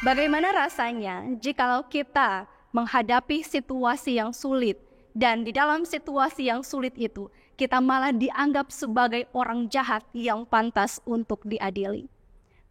Bagaimana rasanya jikalau kita menghadapi situasi yang sulit dan di dalam situasi yang sulit itu kita malah dianggap sebagai orang jahat yang pantas untuk diadili?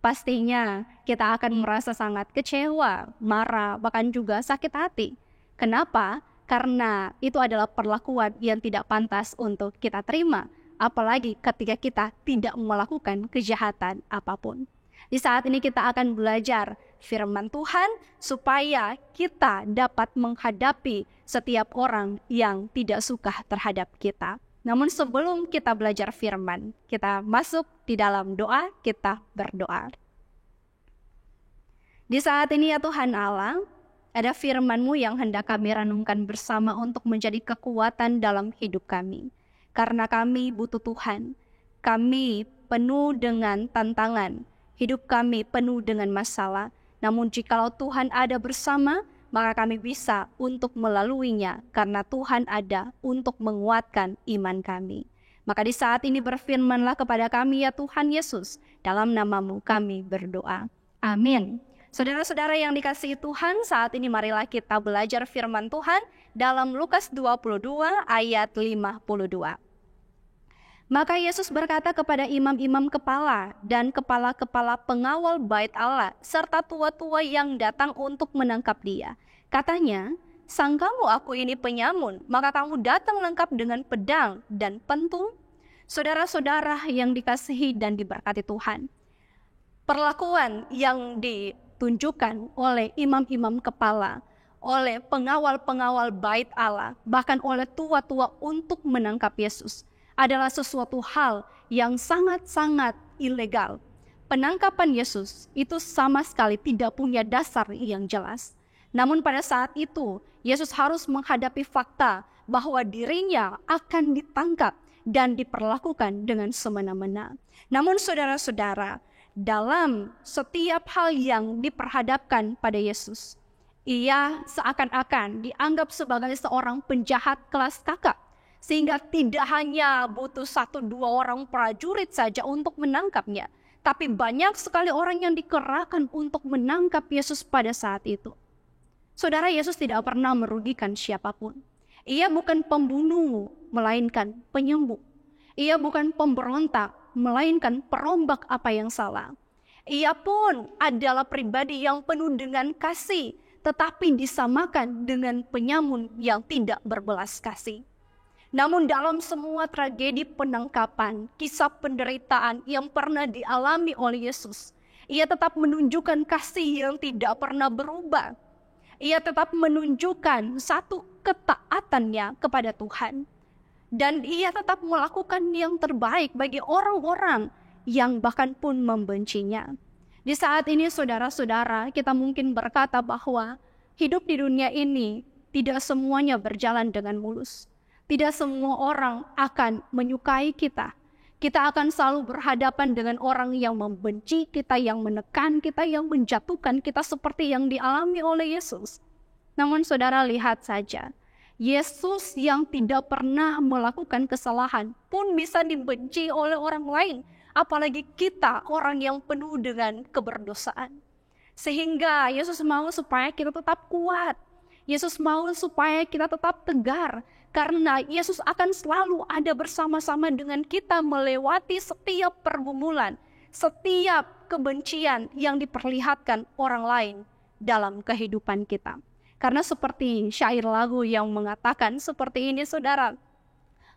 Pastinya kita akan merasa sangat kecewa, marah, bahkan juga sakit hati. Kenapa? Karena itu adalah perlakuan yang tidak pantas untuk kita terima, apalagi ketika kita tidak melakukan kejahatan apapun. Di saat ini kita akan belajar firman Tuhan supaya kita dapat menghadapi setiap orang yang tidak suka terhadap kita. Namun sebelum kita belajar firman, kita masuk di dalam doa, kita berdoa. Di saat ini ya Tuhan Allah, ada firman-Mu yang hendak kami renungkan bersama untuk menjadi kekuatan dalam hidup kami. Karena kami butuh Tuhan, kami penuh dengan tantangan, hidup kami penuh dengan masalah. Namun jikalau Tuhan ada bersama, maka kami bisa untuk melaluinya karena Tuhan ada untuk menguatkan iman kami. Maka di saat ini berfirmanlah kepada kami ya Tuhan Yesus, dalam nama-Mu kami berdoa. Amin. Saudara-saudara yang dikasihi Tuhan, saat ini marilah kita belajar firman Tuhan dalam Lukas 22 ayat 52. Maka Yesus berkata kepada imam-imam kepala dan kepala-kepala pengawal bait Allah serta tua-tua yang datang untuk menangkap Dia. Katanya, sangkamu aku ini penyamun, maka kamu datang lengkap dengan pedang dan pentung? Saudara-saudara yang dikasihi dan diberkati Tuhan, perlakuan yang ditunjukkan oleh imam-imam kepala, oleh pengawal-pengawal bait Allah, bahkan oleh tua-tua untuk menangkap Yesus adalah sesuatu hal yang sangat-sangat ilegal. Penangkapan Yesus itu sama sekali tidak punya dasar yang jelas. Namun pada saat itu, Yesus harus menghadapi fakta bahwa dirinya akan ditangkap dan diperlakukan dengan semena-mena. Namun saudara-saudara, dalam setiap hal yang diperhadapkan pada Yesus, Ia seakan-akan dianggap sebagai seorang penjahat kelas kakap. Sehingga tidak hanya butuh 1-2 orang prajurit saja untuk menangkapnya, tapi banyak sekali orang yang dikerahkan untuk menangkap Yesus pada saat itu. Saudara, Yesus tidak pernah merugikan siapapun. Ia bukan pembunuh, melainkan penyembuh. Ia bukan pemberontak, melainkan perombak apa yang salah. Ia pun adalah pribadi yang penuh dengan kasih, tetapi disamakan dengan penyamun yang tidak berbelas kasih. Namun dalam semua tragedi penangkapan, kisah penderitaan yang pernah dialami oleh Yesus, Ia tetap menunjukkan kasih yang tidak pernah berubah. Ia tetap menunjukkan satu ketaatannya kepada Tuhan. Dan Ia tetap melakukan yang terbaik bagi orang-orang yang bahkan pun membencinya. Di saat ini saudara-saudara, kita mungkin berkata bahwa hidup di dunia ini tidak semuanya berjalan dengan mulus. Tidak semua orang akan menyukai kita. Kita akan selalu berhadapan dengan orang yang membenci kita, yang menekan kita, yang menjatuhkan kita seperti yang dialami oleh Yesus. Namun saudara lihat saja, Yesus yang tidak pernah melakukan kesalahan pun bisa dibenci oleh orang lain. Apalagi kita, orang yang penuh dengan keberdosaan. Sehingga Yesus mau supaya kita tetap kuat. Yesus mau supaya kita tetap tegar. Karena Yesus akan selalu ada bersama-sama dengan kita melewati setiap pergumulan, setiap kebencian yang diperlihatkan orang lain dalam kehidupan kita. Karena seperti syair lagu yang mengatakan seperti ini saudara.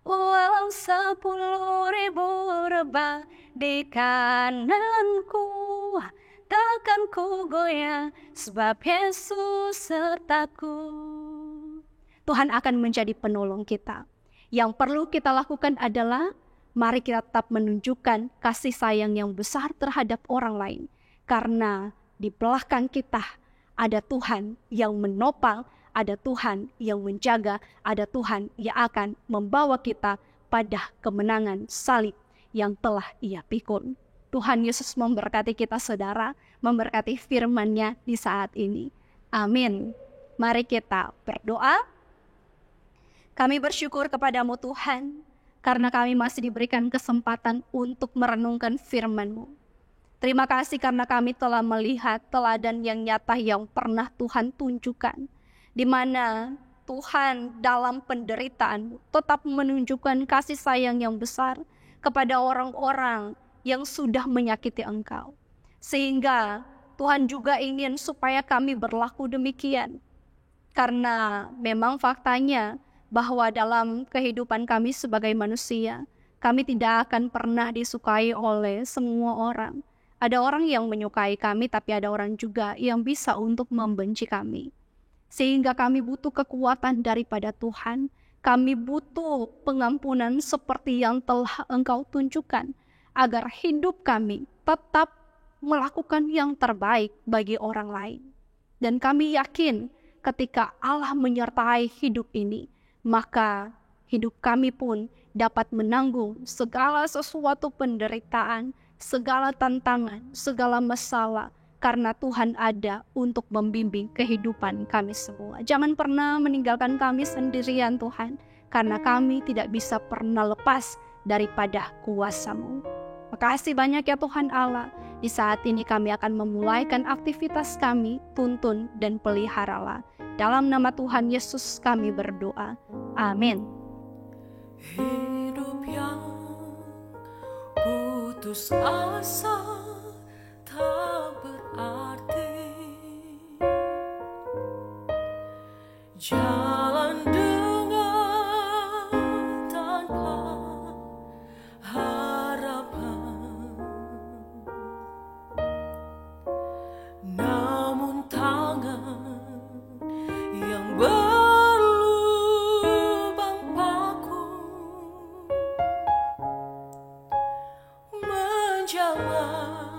Walau 10.000 rebah di kananku, takkan ku goyah sebab Yesus sertaku. Tuhan akan menjadi penolong kita. Yang perlu kita lakukan adalah mari kita tetap menunjukkan kasih sayang yang besar terhadap orang lain. Karena di belakang kita ada Tuhan yang menopang, ada Tuhan yang menjaga, ada Tuhan yang akan membawa kita pada kemenangan salib yang telah Ia pikul. Tuhan Yesus memberkati kita saudara, memberkati firman-Nya di saat ini. Amin. Mari kita berdoa. Kami bersyukur kepadamu Tuhan, karena kami masih diberikan kesempatan untuk merenungkan firman-Mu. Terima kasih karena kami telah melihat teladan yang nyata yang pernah Tuhan tunjukkan, di mana Tuhan dalam penderitaan tetap menunjukkan kasih sayang yang besar kepada orang-orang yang sudah menyakiti Engkau. Sehingga Tuhan juga ingin supaya kami berlaku demikian. Karena memang faktanya bahwa dalam kehidupan kami sebagai manusia, kami tidak akan pernah disukai oleh semua orang. Ada orang yang menyukai kami, tapi ada orang juga yang bisa untuk membenci kami. Sehingga kami butuh kekuatan daripada Tuhan. Kami butuh pengampunan seperti yang telah Engkau tunjukkan, agar hidup kami tetap melakukan yang terbaik bagi orang lain. Dan kami yakin ketika Allah menyertai hidup ini, maka hidup kami pun dapat menanggung segala sesuatu penderitaan, segala tantangan, segala masalah, karena Tuhan ada untuk membimbing kehidupan kami semua. Jangan pernah meninggalkan kami sendirian Tuhan, karena kami tidak bisa pernah lepas daripada kuasa-Mu. Makasih banyak ya Tuhan Allah. Di saat ini kami akan memulaikan aktivitas kami, tuntun dan peliharalah. Dalam nama Tuhan Yesus kami berdoa. Amin. Hidup yang putus asa tak berarti, jalan dengan tanpa harapan, namun tangan yang berlubang paku menjawab